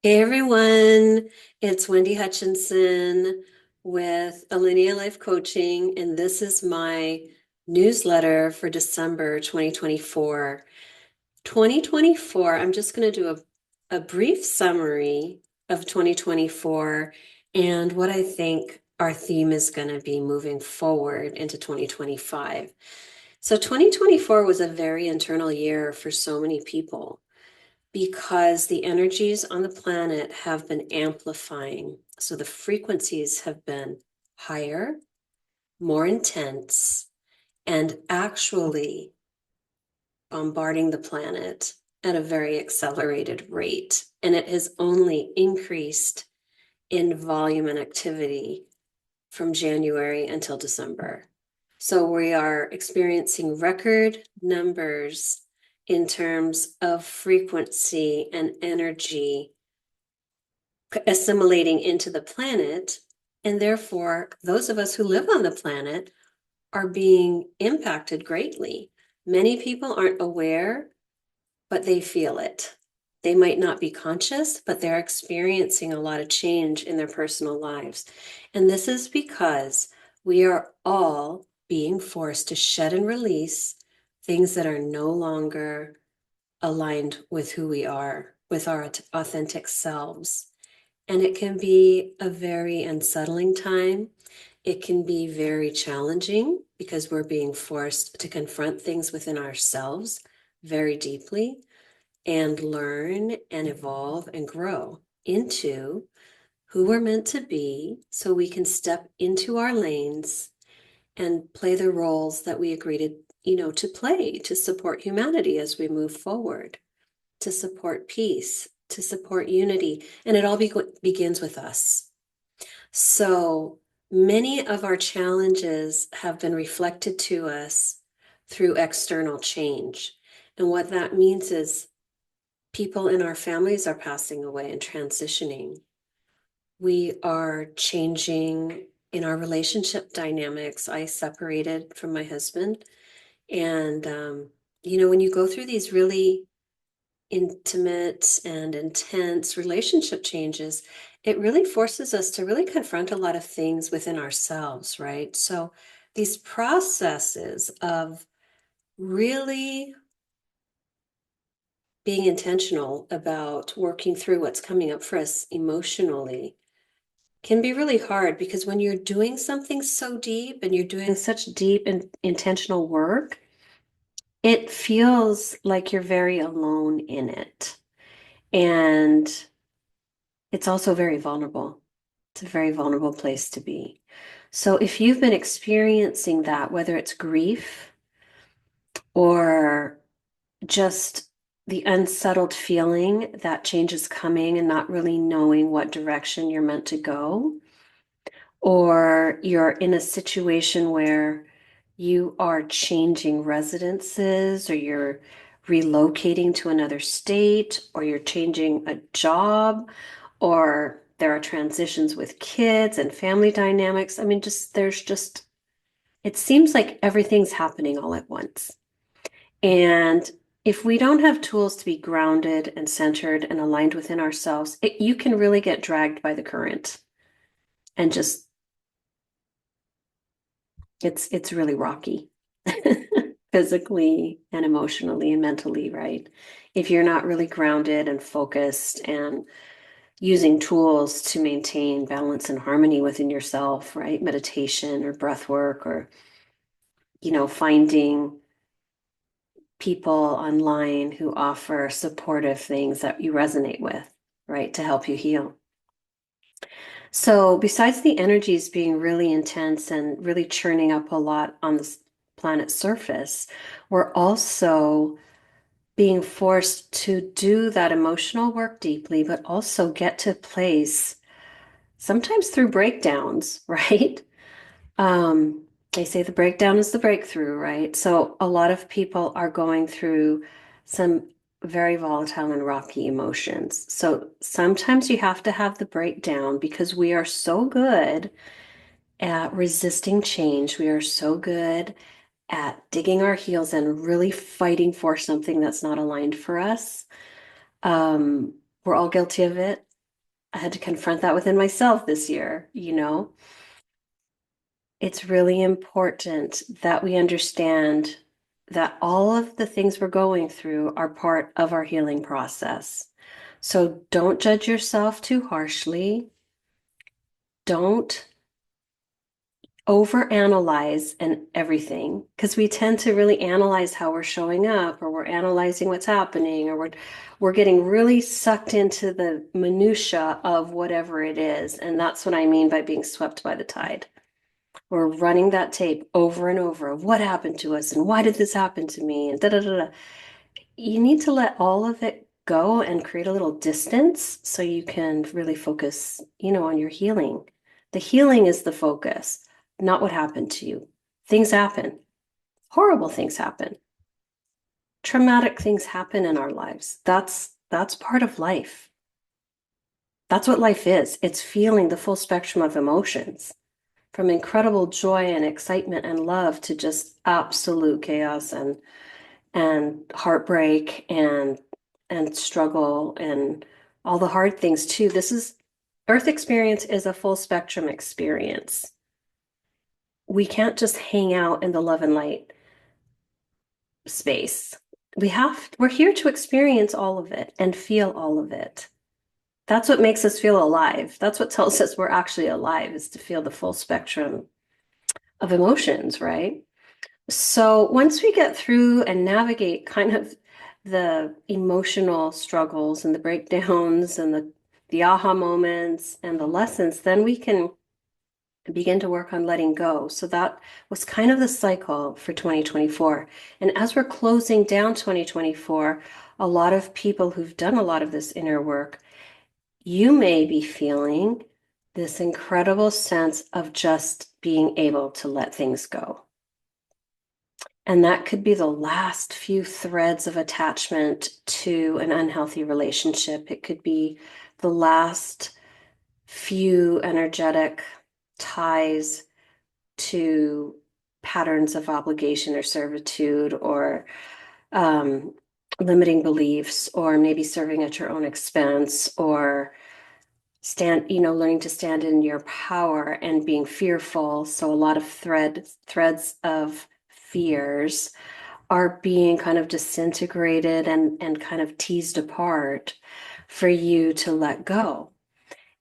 Hey everyone, it's Wendy Hutchinson with Alinea Life Coaching, and this is my newsletter for December 2024. 2024, I'm just going to do a brief summary of 2024 and what I think our theme is going to be moving forward into 2025. So 2024 was a very internal year for so many people because the energies on the planet have been amplifying. So the frequencies have been higher, more intense, and actually bombarding the planet at a very accelerated rate. And it has only increased in volume and activity from January until December. So we are experiencing record numbers in terms of frequency and energy assimilating into the planet. And therefore, those of us who live on the planet are being impacted greatly. Many people aren't aware, but they feel it. They might not be conscious, but they're experiencing a lot of change in their personal lives. And this is because we are all being forced to shed and release things that are no longer aligned with who we are, with our authentic selves. And it can be a very unsettling time. It can be very challenging because we're being forced to confront things within ourselves very deeply and learn and evolve and grow into who we're meant to be so we can step into our lanes and play the roles that we agreed to play to support humanity as we move forward, to support peace, to support unity. And it all begins with us. So many of our challenges have been reflected to us through external change. And what that means is people in our families are passing away and transitioning. We are changing in our relationship dynamics. I separated from my husband. And, when you go through these really intimate and intense relationship changes, it really forces us to really confront a lot of things within ourselves, right? So these processes of really being intentional about working through what's coming up for us emotionally can be really hard because when you're doing something so deep and you're doing such deep and intentional work, it feels like you're very alone in it. And it's also very vulnerable. It's a very vulnerable place to be. So if you've been experiencing that, whether it's grief or just the unsettled feeling that change is coming and not really knowing what direction you're meant to go, or you're in a situation where you are changing residences or you're relocating to another state or you're changing a job or there are transitions with kids and family dynamics. I mean, it seems like everything's happening all at once. And if we don't have tools to be grounded and centered and aligned within ourselves, you can really get dragged by the current and just it's really rocky physically and emotionally and mentally, right? If you're not really grounded and focused and using tools to maintain balance and harmony within yourself, right? Meditation or breath work or, finding people online who offer supportive things that you resonate with, right? To help you heal. So besides the energies being really intense and really churning up a lot on this planet's surface, we're also being forced to do that emotional work deeply, but also get to a place, sometimes through breakdowns, right? They say the breakdown is the breakthrough, right? So a lot of people are going through some very volatile and rocky emotions. So sometimes you have to have the breakdown because we are so good at resisting change. We are so good at digging our heels in, really fighting for something that's not aligned for us. We're all guilty of it. I had to confront that within myself this year, you know. It's really important that we understand that all of the things we're going through are part of our healing process. So don't judge yourself too harshly. Don't overanalyze and everything, because we tend to really analyze how we're showing up, or we're analyzing what's happening, or we're getting really sucked into the minutia of whatever it is. And that's what I mean by being swept by the tide. We're running that tape over and over of what happened to us and why did this happen to me and da da da da. You need to let all of it go and create a little distance so you can really focus, on your healing. The healing is the focus, not what happened to you. Things happen. Horrible things happen. Traumatic things happen in our lives. That's part of life. That's what life is. It's feeling the full spectrum of emotions, from incredible joy and excitement and love to just absolute chaos and heartbreak and struggle and all the hard things too. Earth experience is a full spectrum experience. We can't just hang out in the love and light space. We're here to experience all of it and feel all of it. That's what makes us feel alive. That's what tells us we're actually alive, is to feel the full spectrum of emotions, right? So once we get through and navigate kind of the emotional struggles and the breakdowns and the aha moments and the lessons, then we can begin to work on letting go. So that was kind of the cycle for 2024. And as we're closing down 2024, a lot of people who've done a lot of this inner work, you may be feeling this incredible sense of just being able to let things go. And that could be the last few threads of attachment to an unhealthy relationship. It could be the last few energetic ties to patterns of obligation or servitude, or limiting beliefs, or maybe serving at your own expense, or learning to stand in your power and being fearful. So a lot of threads of fears are being kind of disintegrated and kind of teased apart for you to let go.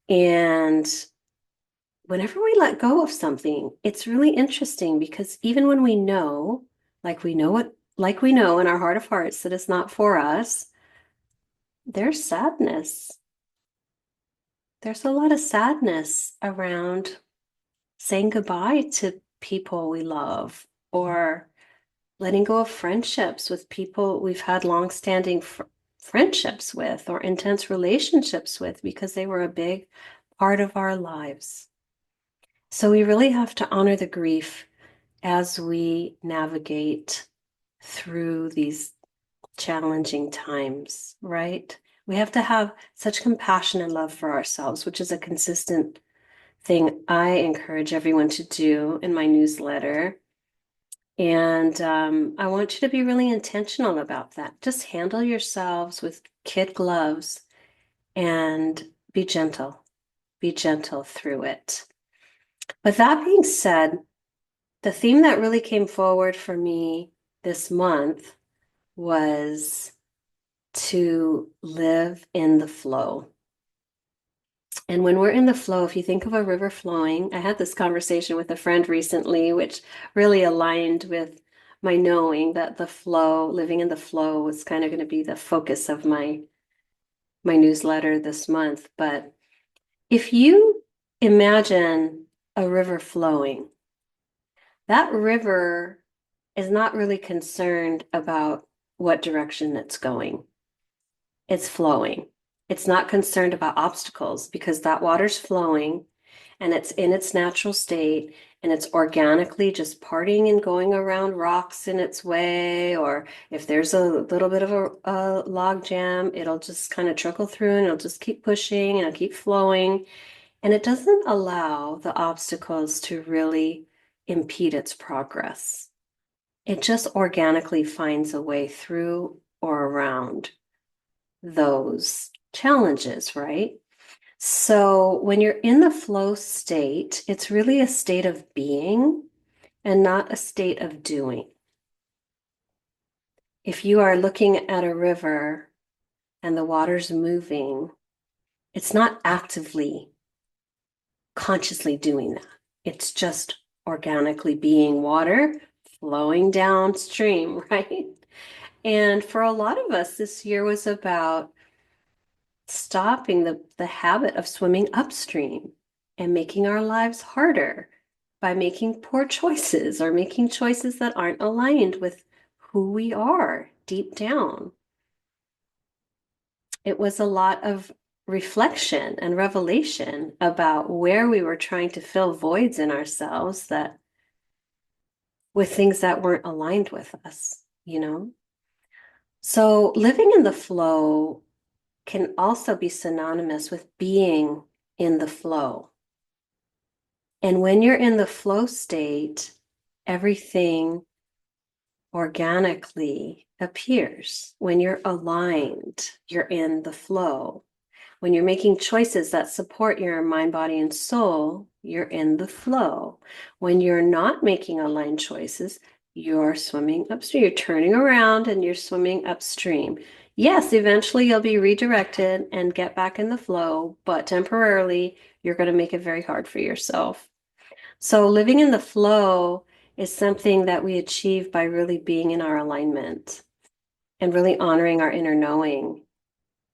And whenever we let go of something, it's really interesting, because even when we know, like we know in our heart of hearts that it's not for us, there's sadness. There's a lot of sadness around saying goodbye to people we love, or letting go of friendships with people we've had long-standing friendships with, or intense relationships with, because they were a big part of our lives. So we really have to honor the grief as we navigate through these challenging times, right? We have to have such compassion and love for ourselves, which is a consistent thing I encourage everyone to do in my newsletter. And I want you to be really intentional about that. Just handle yourselves with kid gloves and be gentle. Be gentle through it. But that being said, the theme that really came forward for me this month was to live in the flow. And when we're in the flow, if you think of a river flowing, I had this conversation with a friend recently, which really aligned with my knowing that the flow, living in the flow, was kind of going to be the focus of my newsletter this month. But if you imagine a river flowing, that river is not really concerned about what direction it's going. It's flowing. It's not concerned about obstacles, because that water's flowing and it's in its natural state, and it's organically just parting and going around rocks in its way. Or if there's a little bit of a log jam, it'll just kind of trickle through and it'll just keep pushing and it'll keep flowing. And it doesn't allow the obstacles to really impede its progress. It just organically finds a way through or around those challenges, right? So when you're in the flow state, it's really a state of being and not a state of doing. If you are looking at a river and the water's moving, it's not actively, consciously doing that. It's just organically being water flowing downstream, right? And for a lot of us, this year was about stopping the habit of swimming upstream and making our lives harder by making poor choices or making choices that aren't aligned with who we are deep down. It was a lot of reflection and revelation about where we were trying to fill voids in ourselves that with things that weren't aligned with us, you know? So living in the flow can also be synonymous with being in the flow. And when you're in the flow state, everything organically appears. When you're aligned, you're in the flow. When you're making choices that support your mind, body, and soul, you're in the flow. When you're not making aligned choices, you're swimming upstream. You're turning around and you're swimming upstream. Yes, eventually you'll be redirected and get back in the flow, but temporarily you're going to make it very hard for yourself. So living in the flow is something that we achieve by really being in our alignment and really honoring our inner knowing,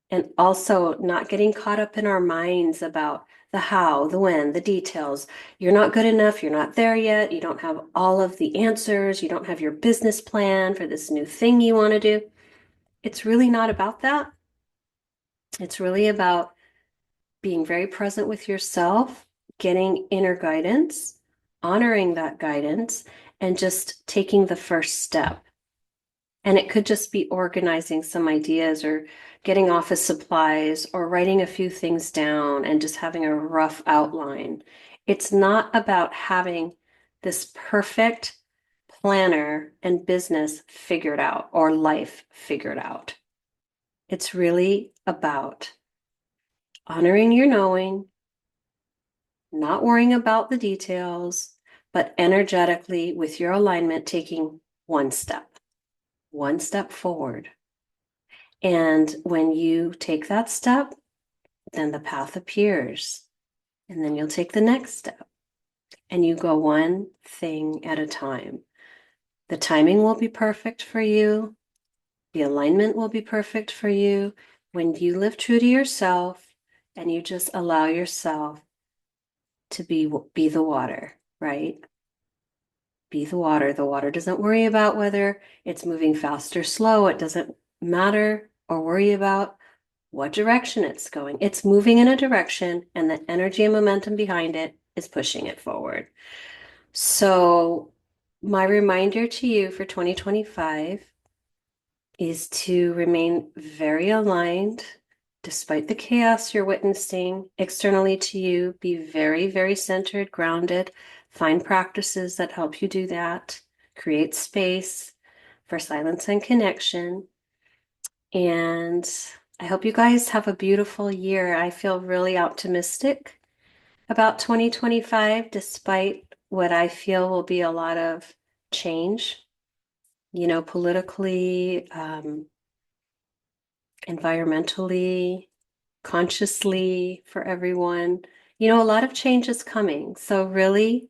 and also not getting caught up in our minds about the how, the when, the details. You're not good enough. You're not there yet. You don't have all of the answers. You don't have your business plan for this new thing you want to do. It's really not about that. It's really about being very present with yourself, getting inner guidance, honoring that guidance, and just taking the first step. And it could just be organizing some ideas or getting office supplies or writing a few things down and just having a rough outline. It's not about having this perfect planner and business figured out or life figured out. It's really about honoring your knowing, not worrying about the details, but energetically with your alignment, taking one step forward. And when you take that step, then the path appears. And then you'll take the next step. And you go one thing at a time. The timing will be perfect for you. The alignment will be perfect for you when you live true to yourself and you just allow yourself to be the water, right? Be the water. The water doesn't worry about whether it's moving fast or slow. It doesn't matter or worry about what direction it's going. It's moving in a direction, and the energy and momentum behind it is pushing it forward. So, my reminder to you for 2025 is to remain very aligned despite the chaos you're witnessing externally to you. Be very, very centered, grounded. Find practices that help you do that. Create space for silence and connection. And I hope you guys have a beautiful year. I feel really optimistic about 2025, despite what I feel will be a lot of change, politically, environmentally, consciously for everyone. A lot of change is coming. So really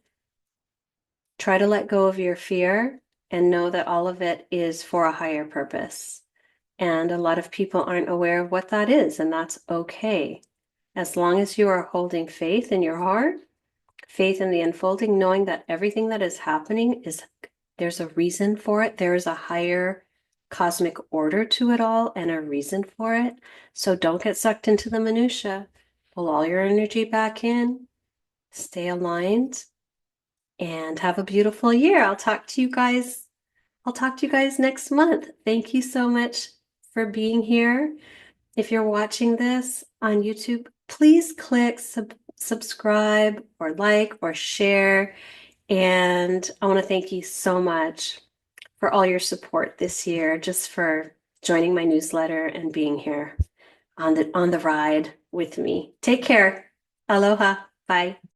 try to let go of your fear and know that all of it is for a higher purpose. And a lot of people aren't aware of what that is, and that's okay. As long as you are holding faith in your heart, faith in the unfolding, knowing that everything that is happening there's a reason for it. There is a higher cosmic order to it all and a reason for it. So don't get sucked into the minutia. Pull all your energy back in, stay aligned, and have a beautiful year. I'll talk to you guys next month. Thank you so much for being here. If you're watching this on YouTube, please click subscribe or like or share. And I want to thank you so much for all your support this year, just for joining my newsletter and being here on the ride. with me. Take care. Aloha. Bye.